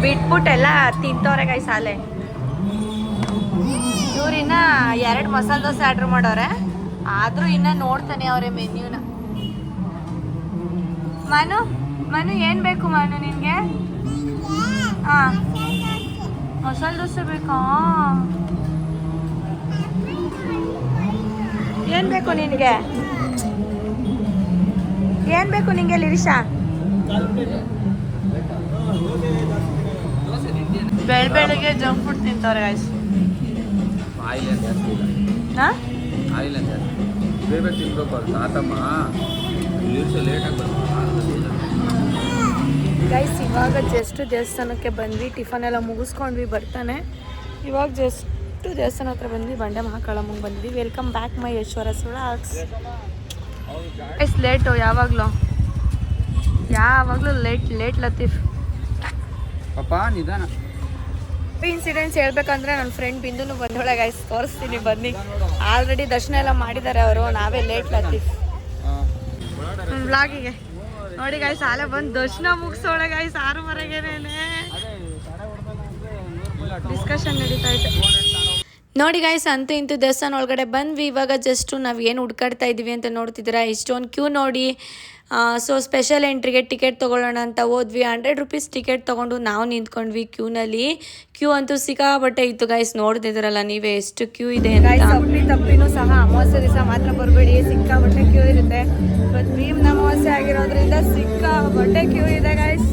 ಬಿಟ್ಬಿಟ್ಟೆಲ್ಲ ತಿಂತವ್ರೆ guys ಸಾಲೆ. ಇವ್ರಿನ್ನ 2 masala dosa order ಮಾಡವ್ರೆ, ಆದರೂ ಇನ್ನ ನೋಡ್ತಾನೆ ಅವರೇ ಮೆನ್ಯೂನ. ಮನು ಮನು ಏನು ಬೇಕು ಮನು ನಿನಗೆ? ಹಾಂ, ಮಸಾಲೆ ದೋಸೆ ಬೇಕಾ? ಏನು ಬೇಕು ನಿನಗೆ? ಏನು ಬೇಕು ನಿನಗೆ ಲಿರಿಷಾ? ಬೆಳಗ್ಗೆ ಜಂಕ್ ಫುಡ್ ತಿಂತವ್ರೆ ಗೈಸ್. ಹಾಂ, ಗೈಸ್ ಇವಾಗ ಜಸ್ಟ್ ದೇವಸ್ಥಾನಕ್ಕೆ ಬಂದ್ವಿ, ಟಿಫನ್ ಎಲ್ಲ ಮುಗಿಸ್ಕೊಂಡ್ವಿ ಬರ್ತಾನೆ. ಇವಾಗ ಜಸ್ಟ್ ದೇವಸ್ಥಾನ ಹತ್ರ ಬಂದ್ವಿ, ಬಂಡೆ ಮಹಾಕಾಳಮ್ಮಂಗೆ ಬಂದ್ವಿ. ವೆಲ್ಕಮ್ ಬ್ಯಾಕ್ ಮೈ ಯಶ್ವರಸ್ ವ್ಲಾಗ್ಸ್. ಗೈಸ್ ಲೇಟು, ಯಾವಾಗಲೂ ಲೇಟ್ ಲತೀಫ್. ಪಾಪಾ ನಿಧಾನ. ಇನ್ಸಿಡೆಂಟ್ಸ್ ಹೇಳ್ಬೇಕಂದ್ರೆ ನನ್ನ ಫ್ರೆಂಡ್ ಬಿಂದುನು ಬಂದೊಳಗೆ ಗೈಸ್, ತೋರಿಸ್ತೀನಿ ಬನ್ನಿ. ಆಲ್ರೆಡಿ ದರ್ಶನ ಎಲ್ಲ ಮಾಡಿದ್ದಾರೆ ಅವರು, ನಾವೇ ಲೇಟ್ ಲತೀಫ್ ವ್ಲಾಗಿಗೆ. ನೋಡಿ ಗೈಸ್ ಸಾಲೆ ಬಂದು ದರ್ಶನ ಮುಗಿಸೋಳೆ ಗೈಸ್, 6:30ಗೆನೇನೆ ಡಿಸ್ಕಷನ್ ನಡೀತಾ ಇತ್ತು. ನೋಡಿ ಗೈಸ್ ಅಂತೂ ಇಂತೂ ದೇವಸ್ಥಾನ ಒಳಗಡೆ ಬಂದ್ವಿ. ಇವಾಗ ಜಸ್ಟು ನಾವು ಏನು ಹುಡ್ಕಾಡ್ತಾ ಇದ್ದೀವಿ ಅಂತ ನೋಡ್ತಿದ್ದೀರಾ, ಇಷ್ಟೊಂದು ಕ್ಯೂ ನೋಡಿ. ಸೊ ಸ್ಪೆಷಲ್ ಎಂಟ್ರಿಗೆ ಟಿಕೆಟ್ ತೊಗೊಳ್ಳೋಣ ಅಂತ ಹೋದ್ವಿ. 100 ರೂಪೀಸ್ ಟಿಕೆಟ್ ತೊಗೊಂಡು ನಾವು ನಿಂತ್ಕೊಂಡ್ವಿ ಕ್ಯೂನಲ್ಲಿ. ಕ್ಯೂ ಅಂತೂ ಸಿಕ್ಕಾಬಟ್ಟೆ ಇತ್ತು ಗೈಸ್, ನೋಡ್ತಿದ್ದೀರಲ್ಲ ನೀವೇ ಎಷ್ಟು ಕ್ಯೂ ಇದೆ ಅಂತ. ತಪ್ಪಿನೂ ಸಹ ಅಮಾವಾಸ್ಯೆ ದಿವಸ ಮಾತ್ರ ಬರಬೇಡಿ, ಸಿಕ್ಕಾಬಟ್ಟೆ ಕ್ಯೂ ಇರುತ್ತೆ. ಇವತ್ತು ಭೀಮ್ ಅಮಾವಾಸ್ಯೆ ಆಗಿರೋದ್ರಿಂದ ಸಿಕ್ಕಾಬಟ್ಟೆ ಕ್ಯೂ ಇದೆ ಗೈಸ್.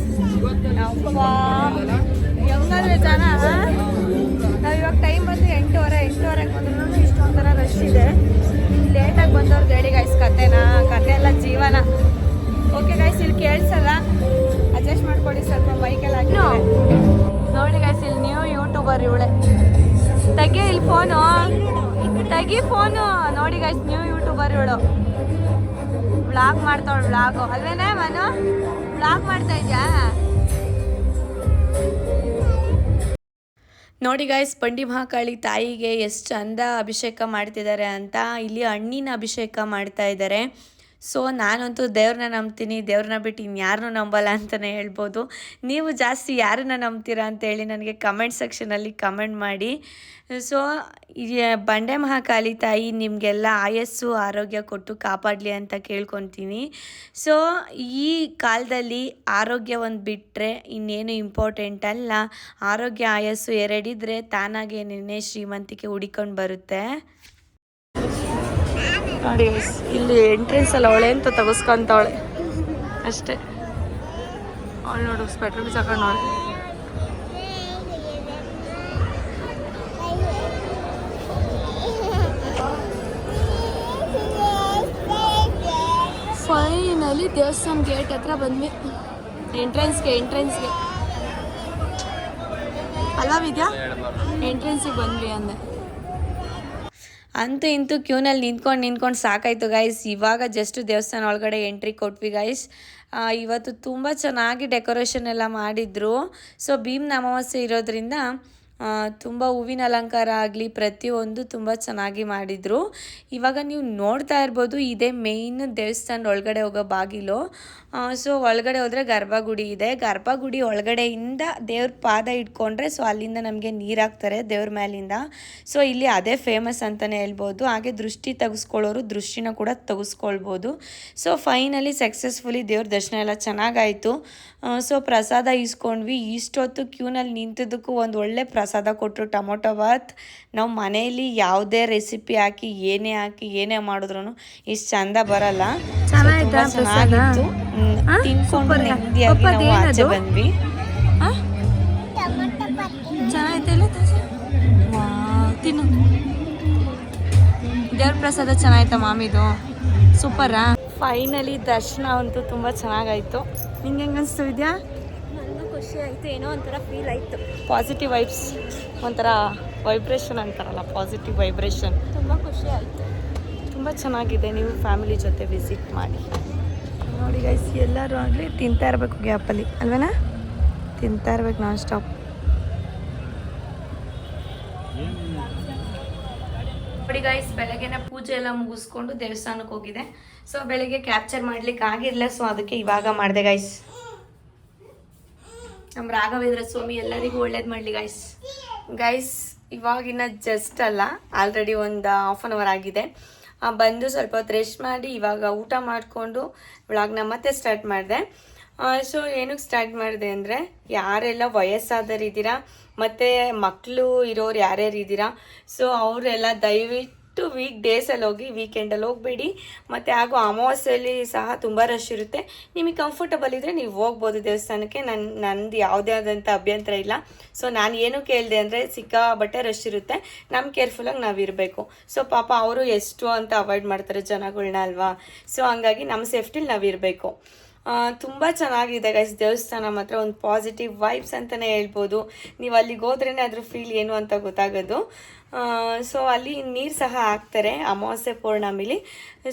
ಹೆಂಗಂದ್ರೆ ಜನ, ನಾವು ಇವಾಗ ಟೈಮ್ ಬಂದು 8:30 ಬಂದ್ರೂ ಇಷ್ಟೊಂಥರ ರಶ್ ಇದೆ. ಲೇಟಾಗಿ ಬಂದವ್ರಿಗೆ ಹೇಳಿ ಗೈಸ್ ಕತೆ ಎಲ್ಲ ಜೀವನ. ಓಕೆ ಗೈಸ್, ಇಲ್ಲಿ ಕೇಳಿಸಲ್ಲ, ಅಡ್ಜಸ್ಟ್ ಮಾಡ್ಕೊಳ್ಳಿ ಸ್ವಲ್ಪ, ಬೈಕೆಲ್ಲ ಹಾಕಿ. ನೋಡಿ ಗೈಸ್ ಇಲ್ಲಿ ನ್ಯೂ ಯೂಟ್ಯೂಬರ್ ಇವಳೆ, ತೆಗಿ ಇಲ್ಲಿ ಫೋನು, ತೆಗಿ ಫೋನು. ನೋಡಿ ಗೈಸ್ ನ್ಯೂ ಯೂಟ್ಯೂಬರ್ ಇವಳು, ವ್ಲಾಗ್ ಮಾಡ್ತಾವಳು. ವ್ಲಾಗು ಅಲ್ವೇನೆ ಮನು? ವ್ಲಾಗ್ ಮಾಡ್ತಾ ಇದ್ಯಾ? ನೋಡಿ ಗೈಸ್ ಬಂಡಿ ಮಹಾಕಾಳಿ ತಾಯಿಗೆ ಎಷ್ಟು ಚಂದ ಅಭಿಷೇಕ ಮಾಡ್ತಿದ್ದಾರೆ ಅಂತ. ಇಲ್ಲಿ ಹಣ್ಣಿನ ಅಭಿಷೇಕ ಮಾಡ್ತಾ ಇದ್ದಾರೆ. ಸೊ ನಾನಂತೂ ದೇವ್ರನ್ನ ನಂಬ್ತೀನಿ, ದೇವ್ರನ್ನ ಬಿಟ್ಟು ಇನ್ಯಾರನ್ನೂ ನಂಬಲ್ಲ ಅಂತಲೇ ಹೇಳ್ಬೋದು. ನೀವು ಜಾಸ್ತಿ ಯಾರನ್ನ ನಂಬ್ತೀರಾ ಅಂತೇಳಿ ನನಗೆ ಕಮೆಂಟ್ ಸೆಕ್ಷನಲ್ಲಿ ಕಮೆಂಟ್ ಮಾಡಿ. ಸೊ ಬಂಡೆ ಮಹಾಕಾಳಿ ತಾಯಿ ನಿಮಗೆಲ್ಲ ಆಯಸ್ಸು ಆರೋಗ್ಯ ಕೊಟ್ಟು ಕಾಪಾಡಲಿ ಅಂತ ಕೇಳ್ಕೊತೀನಿ. ಸೊ ಈ ಕಾಲದಲ್ಲಿ ಆರೋಗ್ಯ ಒಂದು ಬಿಟ್ಟರೆ ಇನ್ನೇನು ಇಂಪಾರ್ಟೆಂಟ್ ಅಲ್ಲ. ಆರೋಗ್ಯ ಆಯಸ್ಸು ಎರಡಿದ್ರೆ ತಾನಾಗೆ ನಿನ್ನೆ ಶ್ರೀಮಂತಿಕೆ ಹುಡಿಕೊಂಡು ಬರುತ್ತೆ. ನೋಡಿ ಇಲ್ಲಿ ಎಂಟ್ರೆನ್ಸ್ ಅಲ್ಲ ಅವಳೆ ಅಂತ ತೆಗೆಸ್ಕೊಂತವಳೆ ಅಷ್ಟೇ. ಅವಳು ನೋಡು ಸ್ವೆಟ್ರ್ ಬಿಸಾಕೊಂಡು ನೋಡಿ. ಫೈನಲಿ ದೇವಸ್ಥಾನ ಗೇಟ್ ಹತ್ರ ಬಂದ್ವಿ. ಎಂಟ್ರೆನ್ಸ್ಗೆ ಅಲ್ಲ ವಿದ್ಯಾ, ಎಂಟ್ರೆನ್ಸಿಗೆ ಬಂದ್ವಿ ಅಂದೆ. ಅಂತೂ ಇಂತೂ ಕ್ಯೂನಲ್ಲಿ ನಿಂತ್ಕೊಂಡು ಸಾಕಾಯಿತು ಗೈಸ್. ಇವಾಗ ಜಸ್ಟ್ ದೇವಸ್ಥಾನ ಒಳಗಡೆ ಎಂಟ್ರಿ ಕೊಟ್ವಿ ಗೈಸ್. ಇವತ್ತು ತುಂಬ ಚೆನ್ನಾಗಿ ಡೆಕೋರೇಷನ್ ಎಲ್ಲ ಮಾಡಿದರು. ಸೊ ಭೀಮ್ನ ಅಮಾವಾಸ್ಯೆ ಇರೋದ್ರಿಂದ ತುಂಬ ಹೂವಿನ ಅಲಂಕಾರ ಆಗಲಿ ಪ್ರತಿಯೊಂದು ತುಂಬ ಚೆನ್ನಾಗಿ ಮಾಡಿದರು. ಇವಾಗ ನೀವು ನೋಡ್ತಾ ಇರ್ಬೋದು, ಇದೇ ಮೇಯ್ನ್ ದೇವಸ್ಥಾನದ ಒಳಗಡೆ ಹೋಗೋ ಬಾಗಿಲು. ಸೊ ಒಳಗಡೆ ಹೋದರೆ ಗರ್ಭಗುಡಿ ಇದೆ. ಗರ್ಭಗುಡಿ ಒಳಗಡೆಯಿಂದ ದೇವ್ರ ಪಾದ ಇಟ್ಕೊಂಡ್ರೆ ಸೊ ಅಲ್ಲಿಂದ ನಮಗೆ ನೀರು ಹಾಕ್ತಾರೆ ದೇವ್ರ ಮೇಲಿಂದ. ಸೊ ಇಲ್ಲಿ ಅದೇ ಫೇಮಸ್ ಅಂತಲೇ ಹೇಳ್ಬೋದು. ಹಾಗೆ ದೃಷ್ಟಿ ತೆಗೆಸ್ಕೊಳ್ಳೋರು ದೃಷ್ಟಿನ ಕೂಡ ತೆಗೆಸ್ಕೊಳ್ಬೋದು. ಸೊ ಫೈನಲಿ ಸಕ್ಸಸ್ಫುಲಿ ದೇವ್ರ ದರ್ಶನ ಎಲ್ಲ ಚೆನ್ನಾಗಾಯಿತು. ಸೊ ಪ್ರಸಾದ ಇಸ್ಕೊಂಡ್ವಿ. ಇಷ್ಟೊತ್ತು ಕ್ಯೂನಲ್ಲಿ ನಿಂತಿದ್ದಕ್ಕೂ ಒಂದು ಒಳ್ಳೆ ಪ್ರಸಾದ ಕೊಟ್ಟರು, ಟೊಮೊಟೊ ಬಾತ್. ನಾವು ಮನೆಯಲ್ಲಿ ಯಾವುದೇ ರೆಸಿಪಿ ಹಾಕಿ ಏನೇ ಮಾಡಿದ್ರು ಇಷ್ಟು ಚಂದ ಬರಲ್ಲ. ಚೆನ್ನಾಗಿತ್ತು. ತಿನ್ಕೊಂಡು ನೆಮ್ಮದಿಯಾಗಿ ನಾವು ಆಚೆ ಬಂದ್ವಿ. ಚೆನ್ನಾಗಿತ್ತು, ತಿನ್ನು. ದೇವ್ರ ಪ್ರಸಾದ ಚೆನ್ನಾಯ್ತಾ ಮಾಮಿದು? ಸೂಪರಾ. ಫೈನಲಿ ದರ್ಶನ ಅಂತೂ ತುಂಬ ಚೆನ್ನಾಗಾಯಿತು. ನಿಂಗೆ ಹೆಂಗೆ ಅನಿಸ್ತು ಇದೆಯಾ? ನನಗೂ ಖುಷಿ ಆಯಿತು, ಏನೋ ಒಂಥರ ಫೀಲ್ ಆಯಿತು. ಪಾಸಿಟಿವ್ ವೈಬ್ಸ್, ಒಂಥರ ವೈಬ್ರೇಷನ್ ಅಂತಾರಲ್ಲ, ಪಾಸಿಟಿವ್ ವೈಬ್ರೇಷನ್. ತುಂಬ ಖುಷಿ ಆಯಿತು, ತುಂಬ ಚೆನ್ನಾಗಿದೆ. ನೀವು ಫ್ಯಾಮಿಲಿ ಜೊತೆ ವಿಸಿಟ್ ಮಾಡಿ. ನೋಡಿ ಗೈಸ್ ಎಲ್ಲರೂ ಆಗಲಿ ತಿಂತಾ ಇರಬೇಕು ಗ್ಯಾಪಲ್ಲಿ, ಅಲ್ವೇನಾ? ತಿಂತಾ ಇರ್ಬೇಕು ನಾನ್ ಸ್ಟಾಪ್. ನೋಡಿ ಗೈಸ್ ಬೆಳಗ್ಗೆನೆ ಪೂಜೆ ಎಲ್ಲ ಮುಗಿಸ್ಕೊಂಡು ದೇವಸ್ಥಾನಕ್ಕೆ ಹೋಗಿದೆ. ಸೊ ಬೆಳಗ್ಗೆ ಕ್ಯಾಪ್ಚರ್ ಮಾಡ್ಲಿಕ್ಕೆ ಆಗಿರಲಿಲ್ಲ, ಸೊ ಅದಕ್ಕೆ ಇವಾಗ ಮಾಡಿದೆ ಗೈಸ್. ನಮ್ಮ ರಾಘವೇಂದ್ರ ಸ್ವಾಮಿ ಎಲ್ಲರಿಗೂ ಒಳ್ಳೇದು ಮಾಡಲಿ ಗೈಸ್ ಇವಾಗಿನ ಜಸ್ಟ್ ಅಲ್ಲ, ಆಲ್ರೆಡಿ ಒಂದು ಹಾಫ್ ಆನ್ ಅವರ್ ಆಗಿದೆ. ಬಂದು ಸ್ವಲ್ಪ ಹೊತ್ತು ರೆಸ್ಟ್ ಮಾಡಿ ಇವಾಗ ಊಟ ಮಾಡಿಕೊಂಡು ವ್ಲಾಗ್ನ ಮತ್ತೆ ಸ್ಟಾರ್ಟ್ ಮಾಡಿದೆ. ಸೊ ಏನಕ್ಕೆ ಸ್ಟಾರ್ಟ್ ಮಾಡಿದೆ ಅಂದರೆ, ಯಾರೆಲ್ಲ ವಯಸ್ಸಾದವ್ರು ಇದ್ದೀರಾ ಮತ್ತು ಮಕ್ಕಳು ಇರೋರು ಯಾರ್ಯಾರು ಇದ್ದೀರಾ, ಸೊ ಅವರೆಲ್ಲ ದಯವಿಟ್ಟು ವೀಕ್ ಡೇಸಲ್ಲಿ ಹೋಗಿ, ವೀಕೆಂಡಲ್ಲಿ ಹೋಗಬೇಡಿ. ಮತ್ತು ಹಾಗೂ ಅಮಾವಾಸ್ಯೆಯಲ್ಲಿ ಸಹ ತುಂಬ ರಶ್ ಇರುತ್ತೆ. ನಿಮಗೆ ಕಂಫರ್ಟಬಲ್ ಇದ್ದರೆ ನೀವು ಹೋಗ್ಬೋದು ದೇವಸ್ಥಾನಕ್ಕೆ. ನಂದು ಯಾವುದೇ ಆದಂಥ ಅಭ್ಯಂತರ ಇಲ್ಲ. ಸೊ ನಾನು ಏನು ಕೇಳಿದೆ ಅಂದರೆ, ಸಿಕ್ಕಾಬಟ್ಟೆ ರಶ್ ಇರುತ್ತೆ, ನಮ್ಮ ಕೇರ್ಫುಲ್ಲಾಗಿ ನಾವು ಇರಬೇಕು. ಸೊ ಪಾಪ ಅವರು ಎಷ್ಟು ಅಂತ ಅವಾಯ್ಡ್ ಮಾಡ್ತಾರೆ ಜನಗಳ್ನ ಅಲ್ವಾ. ಸೊ ಹಂಗಾಗಿ ನಮ್ಮ ಸೇಫ್ಟಿಲಿ ನಾವು ಇರಬೇಕು. ತುಂಬ ಚೆನ್ನಾಗಿದೆ ಗೈಸ್ ದೇವಸ್ಥಾನ ಮಾತ್ರ. ಒಂದು ಪಾಸಿಟಿವ್ ವೈಬ್ಸ್ ಅಂತಲೇ ಹೇಳ್ಬೋದು. ನೀವು ಅಲ್ಲಿಗೆ ಹೋದ್ರೇ ಅದ್ರ ಫೀಲ್ ಏನು ಅಂತ ಗೊತ್ತಾಗೋದು. ಸೊ ಅಲ್ಲಿ ನೀರು ಸಹ ಹಾಕ್ತಾರೆ ಅಮಾವಾಸ್ಯೆ ಪೌರ್ಣಮಿಲಿ.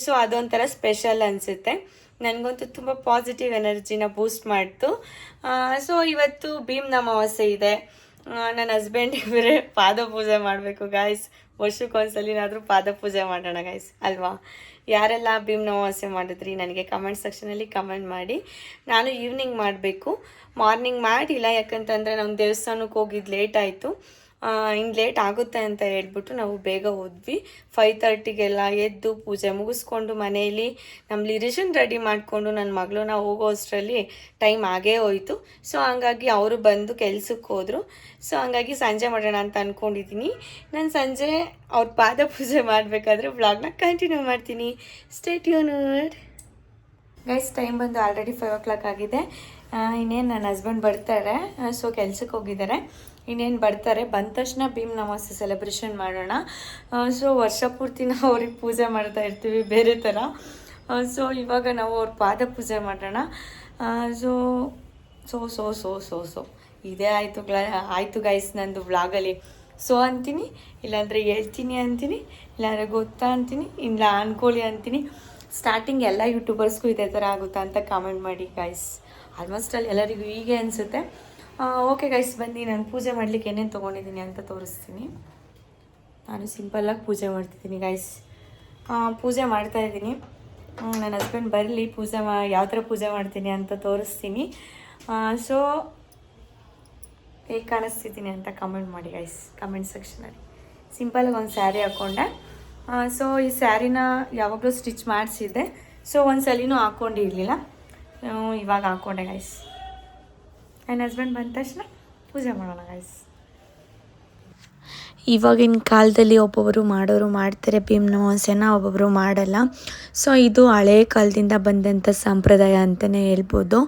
ಸೊ ಅದೊಂಥರ ಸ್ಪೆಷಲ್ ಅನಿಸುತ್ತೆ. ನನಗಂತೂ ತುಂಬ ಪಾಸಿಟಿವ್ ಎನರ್ಜಿನ ಬೂಸ್ಟ್ ಮಾಡ್ತು. ಸೊ ಇವತ್ತು ಭೀಮ್ನ ಅಮಾವಾಸ್ಯೆ ಇದೆ. ನನ್ನ ಹಸ್ಬೆಂಡಿಗೆ ಬೇರೆ ಪಾದ ಪೂಜೆ ಮಾಡಬೇಕು ಗಾಯ್ಸ್. ವರ್ಷಕ್ಕೊಂದ್ಸಲಿನಾದರೂ ಪಾದ ಪೂಜೆ ಮಾಡೋಣ ಗೈಸ್ ಅಲ್ವಾ. ಯಾರೆಲ್ಲ ಭೀಮ್ನ ಅಮಾವಾಸ್ಯೆ ಮಾಡಿದ್ರಿ ನನಗೆ ಕಮೆಂಟ್ ಸೆಕ್ಷನಲ್ಲಿ ಕಮೆಂಟ್ ಮಾಡಿ. ನಾನು ಈವ್ನಿಂಗ್ ಮಾಡಬೇಕು, ಮಾರ್ನಿಂಗ್ ಮಾಡಿಲ್ಲ. ಯಾಕಂತಂದರೆ ನಮ್ಮ ದೇವಸ್ಥಾನಕ್ಕೆ ಹೋಗಿದ್ದು ಲೇಟ್ ಆಯಿತು. ಇನ್ನು ಲೇಟ್ ಆಗುತ್ತೆ ಅಂತ ಹೇಳ್ಬಿಟ್ಟು ನಾವು ಬೇಗ ಹೋದ್ವಿ. 5:30ಗೆಲ್ಲ ಎದ್ದು ಪೂಜೆ ಮುಗಿಸ್ಕೊಂಡು ಮನೆಯಲ್ಲಿ ನಮ್ಮ ಲಿರಿಷನ್ ರೆಡಿ ಮಾಡಿಕೊಂಡು ನನ್ನ ಮಗಳನ್ನ ಹೋಗೋ ಅಷ್ಟರಲ್ಲಿ ಟೈಮ್ ಆಗೇ ಹೋಯಿತು. ಸೊ ಹಂಗಾಗಿ ಅವರು ಬಂದು ಕೆಲ್ಸಕ್ಕೆ ಹೋದರು. ಸೊ ಹಂಗಾಗಿ ಸಂಜೆ ಮಾಡೋಣ ಅಂತ ಅಂದ್ಕೊಂಡಿದ್ದೀನಿ. ನಾನು ಸಂಜೆ ಅವ್ರ ಪಾದ ಪೂಜೆ ಮಾಡಬೇಕಾದ್ರೆ ವ್ಲಾಗ್ನ ಕಂಟಿನ್ಯೂ ಮಾಡ್ತೀನಿ. Stay tuned guys. ಟೈಮ್ ಬಂದು ಆಲ್ರೆಡಿ 5 o'clock ಆಗಿದೆ. ಇನ್ನೇನು ನನ್ನ ಹಸ್ಬೆಂಡ್ ಬರ್ತಾರೆ. ಸೊ ಕೆಲ್ಸಕ್ಕೆ ಹೋಗಿದ್ದಾರೆ. ಇನ್ನೇನು ಬರ್ತಾರೆ, ಬಂದ ತಕ್ಷಣ ಭೀಮ್ನ ಅಮಾವಾಸ್ಯೆ ಸೆಲೆಬ್ರೇಷನ್ ಮಾಡೋಣ. ಸೊ ವರ್ಷ ಪೂರ್ತಿ ನಾವು ಅವ್ರಿಗೆ ಪೂಜೆ ಮಾಡ್ತಾ ಇರ್ತೀವಿ ಬೇರೆ ಥರ. ಸೊ ಇವಾಗ ನಾವು ಅವ್ರ ಪಾದ ಪೂಜೆ ಮಾಡೋಣ. So so so so so so ಇದೇ ಆಯಿತು ಗೈಸ್ ನಂದು ವ್ಲಾಗಲ್ಲಿ. ಸೊ ಅಂತೀನಿ, ಇಲ್ಲಾಂದರೆ ಹೇಳ್ತೀನಿ ಅಂತೀನಿ, ಇಲ್ಲಾಂದರೆ ಗೊತ್ತಾ ಅಂತೀನಿ, ಇಲ್ಲ ಅನ್ಕೊಳ್ಳಿ ಅಂತೀನಿ. ಸ್ಟಾರ್ಟಿಂಗ್ ಎಲ್ಲ ಯೂಟ್ಯೂಬರ್ಸ್ಗೂ ಇದೇ ಥರ ಆಗುತ್ತಾ ಅಂತ ಕಾಮೆಂಟ್ ಮಾಡಿ ಗೈಸ್. ಆಲ್ಮೋಸ್ಟ್ ಅಲ್ಲಿ ಎಲ್ಲರಿಗೂ ಹೀಗೆ ಅನಿಸುತ್ತೆ. ಓಕೆ ಗೈಸ್, ಬನ್ನಿ ನಾನು ಪೂಜೆ ಮಾಡಲಿಕ್ಕೆ ಏನೇನು ತೊಗೊಂಡಿದ್ದೀನಿ ಅಂತ ತೋರಿಸ್ತೀನಿ. ನಾನು ಸಿಂಪಲ್ಲಾಗಿ ಪೂಜೆ ಮಾಡ್ತಿದ್ದೀನಿ ಗೈಸ್. ಪೂಜೆ ಮಾಡ್ತಾಯಿದ್ದೀನಿ. ನನ್ನ ಹಸ್ಬೆಂಡ್ ಬರಲಿ ಯಾವ ಥರ ಪೂಜೆ ಮಾಡ್ತೀನಿ ಅಂತ ತೋರಿಸ್ತೀನಿ. ಸೊ ಹೇಗೆ ಕಾಣಿಸ್ತಿದ್ದೀನಿ ಅಂತ ಕಮೆಂಟ್ ಮಾಡಿ ಗೈಸ್ ಕಮೆಂಟ್ ಸೆಕ್ಷನಲ್ಲಿ. ಸಿಂಪಲಾಗಿ ಒಂದು ಸ್ಯಾರಿ ಹಾಕ್ಕೊಂಡೆ. ಸೊ ಈ ಸ್ಯಾರಿನ ಯಾವಾಗಲೂ ಸ್ಟಿಚ್ ಮಾಡಿಸಿದ್ದೆ. ಸೊ ಒಂದು ಸಲಿನೂ ಹಾಕ್ಕೊಂಡಿರಲಿಲ್ಲ, ಇವಾಗ ಹಾಕ್ಕೊಂಡೆ ಗೈಸ್. ನನ್ನ ಹಸ್ಬೆಂಡ್ ಬಂದ ತಕ್ಷಣ ಪೂಜೆ ಮಾಡೋಣ ಗೈಸ್. ಇವಾಗಿನ ಕಾಲದಲ್ಲಿ ಒಬ್ಬೊಬ್ಬರು ಮಾಡೋರು ಮಾಡ್ತಾರೆ ಭೀಮ್ನ ಅಮಾವಾಸ್ಯೆನ, ಒಬ್ಬೊಬ್ಬರು ಮಾಡಲ್ಲ. ಸೊ ಇದು ಹಳೇ ಕಾಲದಿಂದ ಬಂದಂಥ ಸಂಪ್ರದಾಯ ಅಂತಲೇ ಹೇಳ್ಬೋದು.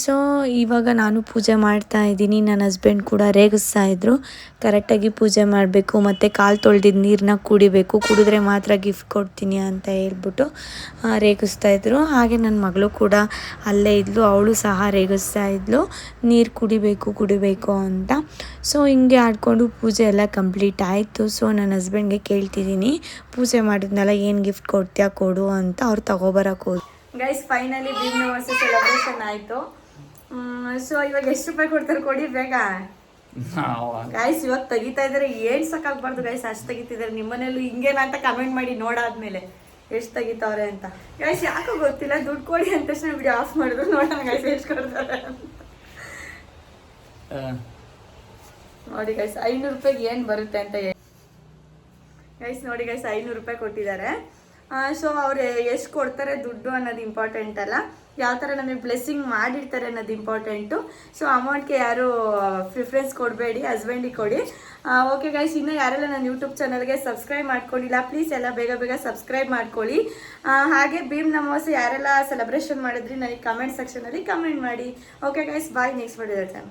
ಸೊ ಇವಾಗ ನಾನು ಪೂಜೆ ಮಾಡ್ತಾ ಇದ್ದೀನಿ. ನನ್ನ ಹಸ್ಬೆಂಡ್ ಕೂಡ ರೇಗಿಸ್ತಾ ಇದ್ದರು, ಕರೆಕ್ಟಾಗಿ ಪೂಜೆ ಮಾಡಬೇಕು ಮತ್ತು ಕಾಲು ತೊಳೆದಿದ್ದು ನೀರನ್ನ ಕುಡಿಬೇಕು, ಕುಡಿದ್ರೆ ಮಾತ್ರ ಗಿಫ್ಟ್ ಕೊಡ್ತೀನಿ ಅಂತ ಹೇಳ್ಬಿಟ್ಟು ರೇಗಿಸ್ತಾ ಇದ್ದರು. ಹಾಗೆ ನನ್ನ ಮಗಳು ಕೂಡ ಅಲ್ಲೇ ಇದ್ಲು, ಅವಳು ಸಹ ರೇಗಿಸ್ತಾ ಇದ್ಲು ನೀರು ಕುಡಿಬೇಕು ಅಂತ. ಸೊ ಹಿಂಗೆ ಆಡ್ಕೊಂಡು ಪೂಜೆ ಎಲ್ಲ ಕಂಪ್ಲೀಟ್ ಆಯಿತು. ಸೊ ನನ್ನ ಹಸ್ಬೆಂಡ್ಗೆ ಕೇಳ್ತಿದ್ದೀನಿ, ಪೂಜೆ ಮಾಡಿದ್ನಲ್ಲ ಏನು ಗಿಫ್ಟ್ ಕೊಡ್ತೀಯಾ ಕೊಡು ಅಂತ. ಅವ್ರು ತಗೊಬರಕ್ಕೆ ಹೋದ್ರು ಗೈಸ್. ಫೈನಲಿ ಭೀಮ್ನ ಅಮಾವಾಸ್ಯೆ ಸೆಲೆಬ್ರೇಷನ್ ಆಯಿತು. ಸೊ ಇವಾಗ ಎಷ್ಟು ರೂಪಾಯಿ ಕೊಡ್ತಾರೆ ಕೊಡಿ ಬೇಗ ಗೈಸ್. ಇವಾಗ ತೆಗಿತಾ ಇದ್ದಾರೆ, ಏನು ಸಾಕಾಗಬಾರ್ದು ಗೈಸ್, ಅಷ್ಟು ತೆಗಿತಿದ್ದಾರೆ. ನಿಮ್ಮನೇಲೂ ಹಿಂಗೇನ ಅಂತ ಕಮೆಂಟ್ ಮಾಡಿ ನೋಡಾದ್ಮೇಲೆ ಎಷ್ಟು ತೆಗಿತಾವ್ರೆ ಅಂತ. ಗೈಸ್ ಯಾಕೋ ಗೊತ್ತಿಲ್ಲ, ದುಡ್ಡು ಕೊಡಿ ಅಂತ ತಕ್ಷಣ ವಿಡಿಯೋ ಆಫ್ ಮಾಡಿದ್ರು. ನೋಡೋಣ ಗೈಸ್ ಎಷ್ಟು ಕೊಡ್ತಾರೆ ಅಂತ. ನೋಡಿ ಗೈಸ್ 500 ರೂಪಾಯಿಗೆ ಏನು ಬರುತ್ತೆ ಅಂತ ಗೈಸ್. ನೋಡಿ ಗೈಸ್ 500 ರೂಪಾಯಿ ಕೊಟ್ಟಿದ್ದಾರೆ. ಸೊ ಅವ್ರು ಎಷ್ಟು ಕೊಡ್ತಾರೆ ದುಡ್ಡು ಅನ್ನೋದು ಇಂಪಾರ್ಟೆಂಟ್ ಅಲ್ಲ, ಯಾವ ಥರ ನಮಗೆ ಬ್ಲೆಸ್ಸಿಂಗ್ ಮಾಡಿರ್ತಾರೆ ಅನ್ನೋದು ಇಂಪಾರ್ಟೆಂಟು. ಸೊ ಅಮೌಂಟ್ಗೆ ಯಾರು ಪ್ರಿಫರೆನ್ಸ್ ಕೊಡಬೇಡಿ, ಹಸ್ಬೆಂಡಿಗೆ ಕೊಡಿ. ಓಕೆ ಗೈಸ್, ಇನ್ನೂ ಯಾರೆಲ್ಲ ನನ್ನ ಯೂಟ್ಯೂಬ್ ಚಾನಲ್ಗೆ ಸಬ್ಸ್ಕ್ರೈಬ್ ಮಾಡ್ಕೊಂಡಿಲ್ಲ ಪ್ಲೀಸ್ ಎಲ್ಲ ಬೇಗ ಸಬ್ಸ್ಕ್ರೈಬ್ ಮಾಡ್ಕೊಳ್ಳಿ. ಹಾಗೆ ಭೀಮ್ನ ಅಮಾವಾಸ್ಯೆ ಯಾರೆಲ್ಲ ಸೆಲೆಬ್ರೇಷನ್ ಮಾಡಿದ್ರಿ ನನಗೆ ಕಮೆಂಟ್ ಸೆಕ್ಷನಲ್ಲಿ ಕಮೆಂಟ್ ಮಾಡಿ. ಓಕೆ ಗೈಸ್, ಬಾಯ್, ನೆಕ್ಸ್ಟ್ ವಿಡಿಯೋ.